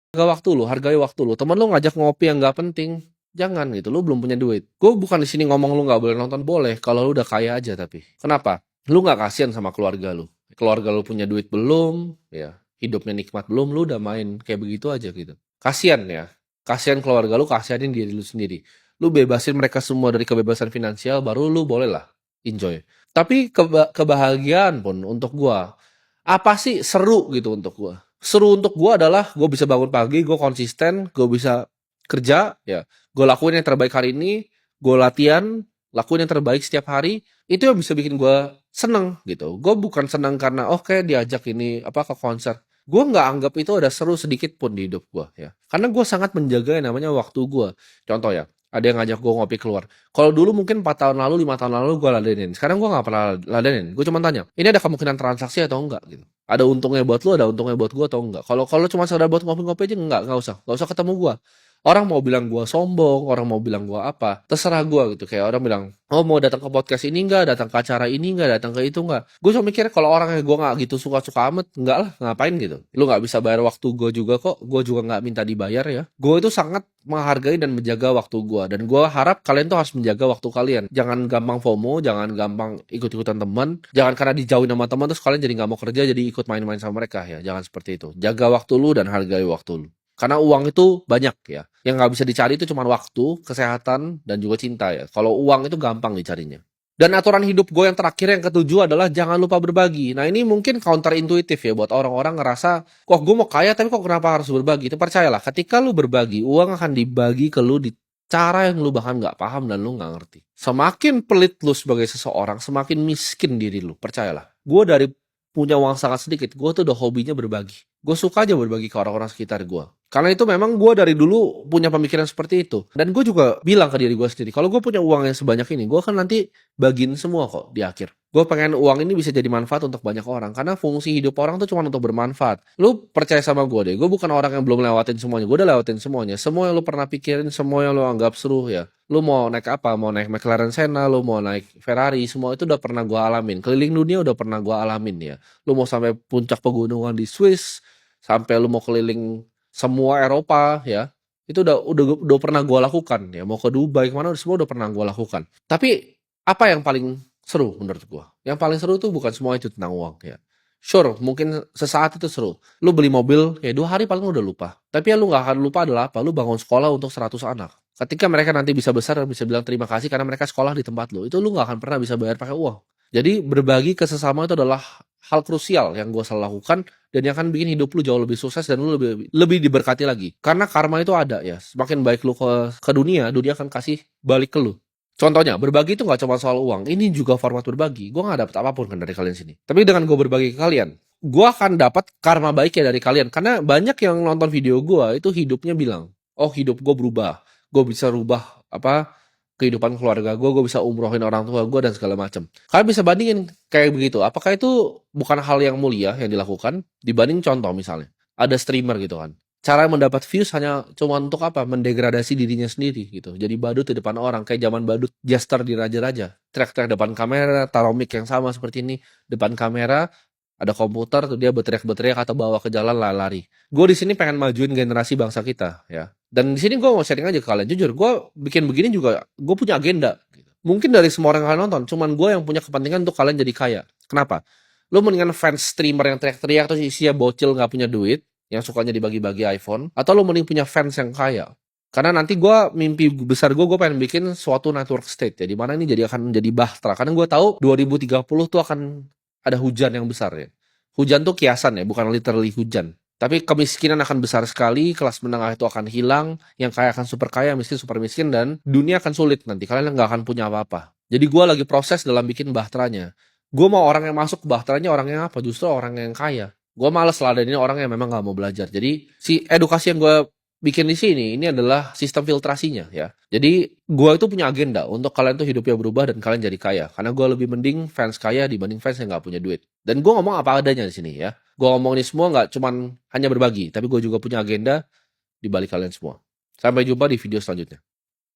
Hargai waktu lu. Temen lu ngajak ngopi yang nggak penting, jangan gitu. Lu belum punya duit. Gue bukan di sini ngomong lu nggak boleh nonton, boleh. Kalau lu udah kaya aja tapi. Kenapa? Lu nggak kasihan sama keluarga lu. Keluarga lu punya duit belum, ya. Hidupnya nikmat belum, lu udah main kayak begitu aja gitu. Kasian ya. Kasihan keluarga lu, kasihanin diri lu sendiri. Lu bebasin mereka semua dari kebebasan finansial, baru lu boleh lah enjoy. Tapi kebahagiaan pun untuk gua, apa sih seru gitu untuk gua? Seru untuk gua adalah gua bisa bangun pagi, gua konsisten, gua bisa kerja, ya. Gua lakuin yang terbaik hari ini, gua latihan, lakuin yang terbaik setiap hari. Itu yang bisa bikin gua seneng gitu. Gua bukan seneng karena oke diajak ini apa ke konser. Gua nggak anggap itu ada seru sedikit pun di hidup gua ya. Karena gua sangat menjaga yang namanya waktu gua. Contoh ya, ada yang ngajak gua ngopi keluar. Kalau dulu mungkin 4 tahun lalu, 5 tahun lalu gue ladenin. Sekarang gue nggak pernah ladenin. Gue cuma tanya, ini ada kemungkinan transaksi atau enggak gitu. Ada untungnya buat lu, ada untungnya buat gue atau enggak. Kalau cuma sekedar buat ngopi-ngopi aja nggak usah ketemu gue. Orang mau bilang gue sombong, orang mau bilang gue apa, terserah gue gitu. Kayak orang bilang, oh mau datang ke podcast ini enggak, datang ke acara ini enggak, datang ke itu enggak. Gue cuma mikir kalau orangnya gue nggak gitu suka-suka amat, enggak lah, ngapain gitu. Lu nggak bisa bayar waktu gue juga kok, gue juga nggak minta dibayar ya. Gue itu sangat menghargai dan menjaga waktu gue. Dan gue harap kalian tuh harus menjaga waktu kalian. Jangan gampang FOMO, jangan gampang ikut-ikutan teman. Jangan karena dijauhin sama teman terus kalian jadi nggak mau kerja, jadi ikut main-main sama mereka ya. Jangan seperti itu. Jaga waktu lu dan hargai waktu lu. Karena uang itu banyak ya. Yang nggak bisa dicari itu cuma waktu, kesehatan, dan juga cinta ya. Kalau uang itu gampang dicarinya. Dan aturan hidup gue yang terakhir yang ketujuh adalah jangan lupa berbagi. Nah ini mungkin counter intuitif ya buat orang-orang ngerasa, kok gue mau kaya tapi kok kenapa harus berbagi? Itu percayalah, ketika lu berbagi, uang akan dibagi ke lu di cara yang lu bahkan nggak paham dan lu nggak ngerti. Semakin pelit lu sebagai seseorang, semakin miskin diri lu, percayalah. Gue dari punya uang sangat sedikit, gue tuh udah hobinya berbagi. Gue suka aja berbagi ke orang-orang sekitar gue. Karena itu memang gue dari dulu punya pemikiran seperti itu. Dan gue juga bilang ke diri gue sendiri, kalau gue punya uang yang sebanyak ini, gue akan nanti bagiin semua kok di akhir. Gue pengen uang ini bisa jadi manfaat untuk banyak orang. Karena fungsi hidup orang tuh cuma untuk bermanfaat. Lu percaya sama gue deh, gue bukan orang yang belum lewatin semuanya. Gue udah lewatin semuanya. Semua yang lu pernah pikirin, semua yang lu anggap seru ya. Lu mau naik apa, mau naik McLaren Senna, lu mau naik Ferrari, semua itu udah pernah gue alamin. Keliling dunia udah pernah gue alamin ya. Lu mau sampai puncak pegunungan di Swiss, sampai lu mau keliling semua Eropa ya, itu udah pernah gue lakukan ya. Mau ke Dubai kemana semua udah pernah gue lakukan. Tapi apa yang paling seru menurut gue? Yang paling seru tuh bukan semua itu tentang uang ya. Sure, mungkin sesaat itu seru. Lu beli mobil, ya 2 hari paling lu udah lupa. Tapi yang lu gak akan lupa adalah apa? Lu bangun sekolah untuk 100 anak. Ketika mereka nanti bisa besar dan bisa bilang terima kasih karena mereka sekolah di tempat lu, itu lu gak akan pernah bisa bayar pakai uang. Jadi berbagi ke sesama itu adalah hal krusial yang gue selalu lakukan dan yang akan bikin hidup lu jauh lebih sukses dan lu lebih diberkati lagi. Karena karma itu ada ya. Semakin baik lu ke dunia akan kasih balik ke lu. Contohnya, berbagi itu gak cuma soal uang. Ini juga format berbagi. Gue gak dapet apapun kan dari kalian sini. Tapi dengan gue berbagi ke kalian, gue akan dapat karma baik ya dari kalian. Karena banyak yang nonton video gue itu hidupnya bilang, oh hidup gue berubah. Gue bisa rubah kehidupan keluarga gue bisa umrohin orang tua gue dan segala macam. Kalian bisa bandingin kayak begitu. Apakah itu bukan hal yang mulia yang dilakukan dibanding contoh misalnya ada streamer gitu kan. Cara mendapat views hanya cuma untuk apa? Mendegradasi dirinya sendiri gitu. Jadi badut di depan orang kayak zaman badut jester di Raja-Raja. Teriak-teriak depan kamera, taruh mic yang sama seperti ini depan kamera. Ada komputer tuh dia berteriak-berteriak atau bawa ke jalan lari. Gue di sini pengen majuin generasi bangsa kita ya. Dan di sini gue mau sharing aja ke kalian. Jujur, gue bikin begini juga gue punya agenda. Mungkin dari semua orang yang kalian nonton, cuman gue yang punya kepentingan untuk kalian jadi kaya. Kenapa? Lu mendingan fans streamer yang teriak-teriak terus isinya bocil nggak punya duit, yang sukanya dibagi-bagi iPhone, atau lu mending punya fans yang kaya? Karena nanti mimpi besar gue pengen bikin suatu network state ya, dimana ini akan menjadi bahtera. Karena gue tahu 2030 tuh akan ada hujan yang besar ya. Hujan tuh kiasan ya, bukan literally hujan. Tapi kemiskinan akan besar sekali, kelas menengah itu akan hilang, yang kaya akan super kaya, miskin super miskin, dan dunia akan sulit nanti. Kalian nggak akan punya apa-apa. Jadi gue lagi proses dalam bikin bahteranya. Gue mau orang yang masuk ke bahteranya orang yang apa? Justru orang yang kaya. Gue males ladenin orang yang memang nggak mau belajar. Jadi si edukasi yang gue bikin di sini, ini adalah sistem filtrasinya ya. Jadi gue itu punya agenda untuk kalian tuh hidupnya berubah dan kalian jadi kaya. Karena gue lebih mending fans kaya dibanding fans yang nggak punya duit. Dan gue ngomong apa adanya di sini ya. Gue ngomong ini semua nggak cuman hanya berbagi, tapi gue juga punya agenda di balik kalian semua. Sampai jumpa di video selanjutnya.